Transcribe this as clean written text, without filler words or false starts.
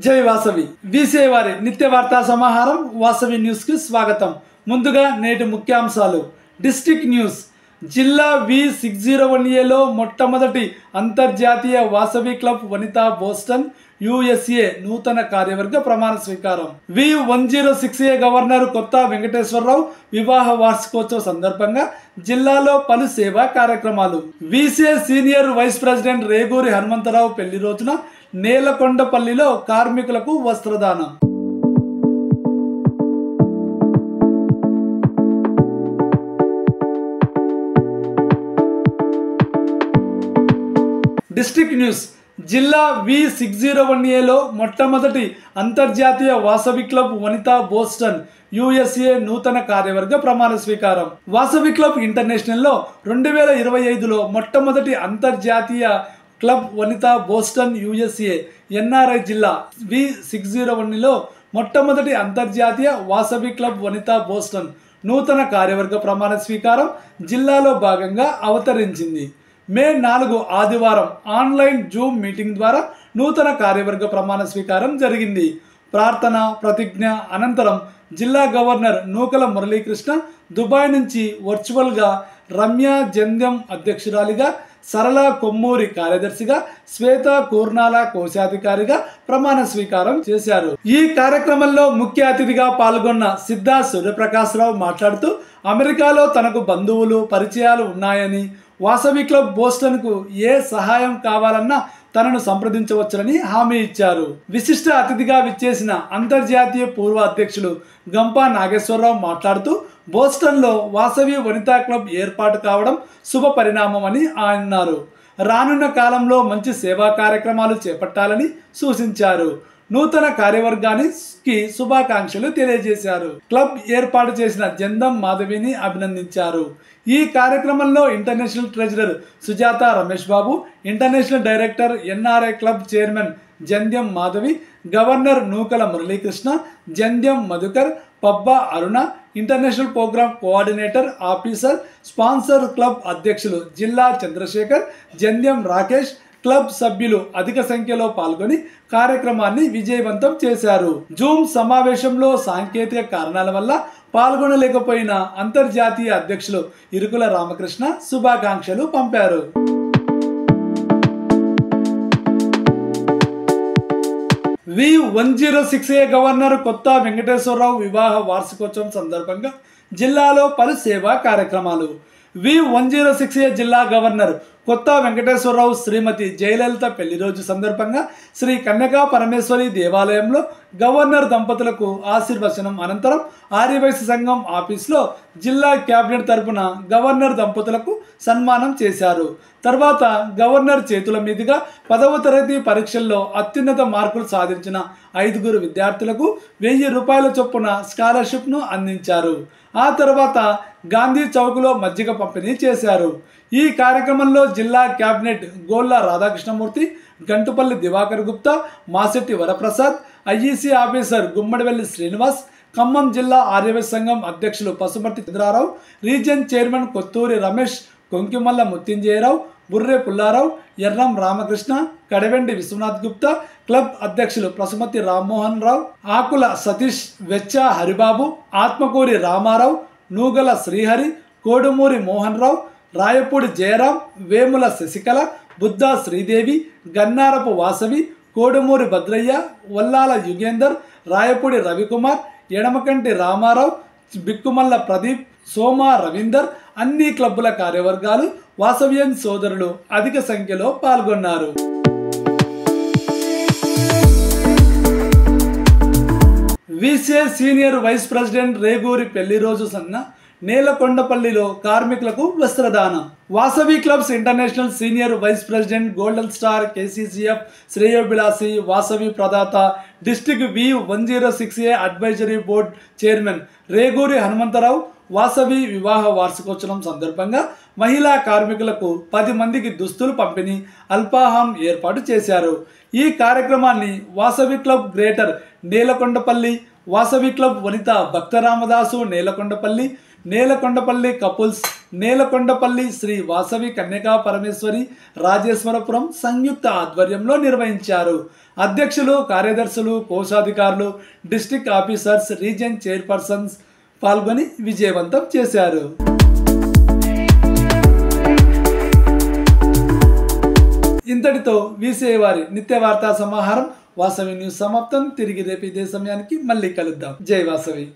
జై వాసవి వీసే వారి నిత్య వార్తా సమాహారం వాసవి న్యూస్ కి స్వాగతం. ముందుగా నేటి ముఖ్యాంశాలు. District news. జిల్లా V601Aలో మొట్టమొదటి అంతర్జాతీయ Vasavi club Vanitha Boston USA నూతన కార్యవర్గ ప్రమాణ స్వీకారం. V106A గవర్నర్ కొత్త వెంకటేశ్వరరావు వివాహ వార్షికోత్సవ సందర్భంగా జిల్లాలో పలు సేవా కార్యక్రమాలు. వీసే senior vice president Reguri Hanumantharao పెళ్లి రోజున నేలకొండపల్లిలో కార్మికులకు వస్త్రదానం. District news. జిల్లా V601Aలో మొట్టమొదటి అంతర్జాతీయ Vasavi club Vanitha Boston USA నూతన కార్యవర్గ ప్రమాణ స్వీకారం. వాసవి క్లబ్ ఇంటర్నేషనల్లో 2025లో మొట్టమొదటి అంతర్జాతీయ club Vanitha Boston USA NRI జిల్లా V601లో మొట్టమొదటి అంతర్జాతీయ వాసవి క్లబ్ వనితా బోస్టన్ నూతన కార్యవర్గ ప్రమాణ స్వీకారం జిల్లాలో భాగంగా అవతరించింది. మే 4 ఆదివారం ఆన్లైన్ జూమ్ మీటింగ్ ద్వారా నూతన కార్యవర్గ ప్రమాణ స్వీకారం జరిగింది. ప్రార్థన ప్రతిజ్ఞ అనంతరం జిల్లా గవర్నర్ నూకల మురళీకృష్ణ దుబాయ్ నుంచి వర్చువల్గా రమ్య జంధ్యం అధ్యక్షురాలిగా, సరళ కొమ్మూరి కార్యదర్శిగా, శ్వేత కూర్నాల కోశాధికారిగా ప్రమాణ స్వీకారం చేశారు. ఈ కార్యక్రమంలో ముఖ్య అతిథిగా పాల్గొన్న సిద్ధా సూర్యప్రకాశ్రావు మాట్లాడుతూ అమెరికాలో తనకు బంధువులు పరిచయాలు ఉన్నాయని, వాసవి క్లబ్ బోస్టన్కు ఏ సహాయం కావాలన్నా తనను సంప్రదించవచ్చునని హామీ ఇచ్చారు. విశిష్ట అతిథిగా విచ్చేసిన అంతర్జాతీయ పూర్వ అధ్యక్షులు గంపా నాగేశ్వరరావు మాట్లాడుతూ బోస్టన్లో వాసవి వనితా క్లబ్ ఏర్పాటు కావడం శుభ పరిణామం అని అన్నారు. రానున్న కాలంలో మంచి సేవా కార్యక్రమాలు చేపట్టాలని సూచించారు. నూతన కార్యవర్గానికి శుభాకాంక్షలు తెలియజేశారు. క్లబ్ ఏర్పాటు చేసిన జందం మాధవిని అభినందించారు. ఈ కార్యక్రమంలో international treasurer Sujatha Ramesh Babu, international director NRI club chairman Jandhyam Madhavi, governor Nukala Muralikrishna, Jandhyam Madhukar, Pabba Aruna, international program coordinator officer, sponsor club అధ్యక్షులు జిల్లా చంద్రశేఖర్, జంధ్యం రాకేష్, క్లబ్ సభ్యులు అధిక సంఖ్యలో పాల్గొని కార్యక్రమాన్ని విజయవంతం చేశారు. జూమ్ సమావేశంలో సాంకేతిక కారణాల వల్ల పాల్గొనలేకపోయిన అంతర్జాతీయ అధ్యక్షులు ఇరుకుల రామకృష్ణ శుభాకాంక్షలు పంపారు. V106A గవర్నర్ కొత్త వెంకటేశ్వరరావు వివాహ వార్షికోత్సవం సందర్భంగా జిల్లాలో పలు సేవా కార్యక్రమాలు. V106A జిల్లా గవర్నర్ కొత్త వెంకటేశ్వరరావు శ్రీమతి జయలలిత పెళ్లి రోజు సందర్భంగా శ్రీ కన్యకా పరమేశ్వరి దేవాలయంలో గవర్నర్ దంపతులకు ఆశీర్వచనం అనంతరం ఆర్యవైశ్య సంఘం ఆఫీస్లో జిల్లా క్యాబినెట్ తరపున గవర్నర్ దంపతులకు సన్మానం చేశారు. తర్వాత గవర్నర్ చేతుల మీదుగా 10వ తరగతి పరీక్షల్లో అత్యున్నత మార్కులు సాధించిన 5 విద్యార్థులకు 1000 రూపాయల చొప్పున స్కాలర్షిప్ను అందించారు. ఆ తర్వాత గాంధీ చౌక్లో మజ్జిగ పంపిణీ చేశారు. ఈ కార్యక్రమంలో జిల్లా cabinet Golla Radhakrishnamurthy, Gantupalli Divakar Gupta, Masetti Varaprasad, IEC officer Gummadivelli Srinivas, Khammam జిల్లా ఆర్యవైశ్య సంఘం అధ్యక్షులు Pasumarthi Chandrarao, region chairman Kotturi Ramesh, Konkimalla Mutyamjayarao, Burre Pullarao, Erram Ramakrishna, Kadavendi Vishwanath Gupta, club అధ్యక్షులు పసుమతి రామ్మోహన్ రావు, ఆకుల సతీష్, వెచ్చ హరిబాబు, ఆత్మకూరి రామారావు, నూగల శ్రీహరి, కోడుమూరి మోహన్ రావు, రాయపూడి జయరాం, వేముల శశికళ, బుద్ధా శ్రీదేవి, గన్నారపు వాసవి, కోడుమూరి భద్రయ్య, వల్లాల యుగేందర్, రాయపూడి రవికుమార్, ఎడమకంటి రామారావు, బిక్కుమల్ల ప్రదీప్, సోమా రవీందర్, అన్ని క్లబ్బుల కార్యవర్గాలు, వాసవ్యన్ సోదరులు అధిక సంఖ్యలో పాల్గొన్నారు. వీసే సీనియర్ వైస్ ప్రెసిడెంట్ రేగూరి పెళ్లి రోజు సన్న నేలకొండపల్లిలో కార్మికులకు వస్త్రదానం. Vasavi clubs international senior vice president golden star KCCF శ్రేయోభిలాషి వాసవి ప్రదాత district V106A advisory board chairman Reguri Hanumantharao Vasavi వివాహ వార్షికోత్సవం సందర్భంగా మహిళా కార్మికులకు 10 మందికి దుస్తులు పంపిణీ, అల్పాహారం ఏర్పాటు చేశారు. ఈ కార్యక్రమాన్ని Vasavi club greater Nelakondapalli, Vasavi club Vanitha Bhaktaramadasu Nelakondapalli, Nelakondapalli couples, Nelakondapalli Sri Vasavi Kanyaka Parameshwari Rajeshwarapuram సంయుక్త ఆధ్వర్యంలో నిర్వహించారు. అధ్యక్షులు, కార్యదర్శులు, కోశాధికారులు, డిస్ట్రిక్ట్ ఆఫీసర్స్, రీజియన్ చైర్పర్సన్స్ పాల్గొని విజయవంతం చేశారు. ఇంతటితో వీసీఐ వారి నిత్య వార్తా సమాహారం వాసవి న్యూస్ సమాప్తం. తిరిగి రేపు ఇదే సమయానికి మళ్ళీ కలుద్దాం. జై వాసవి.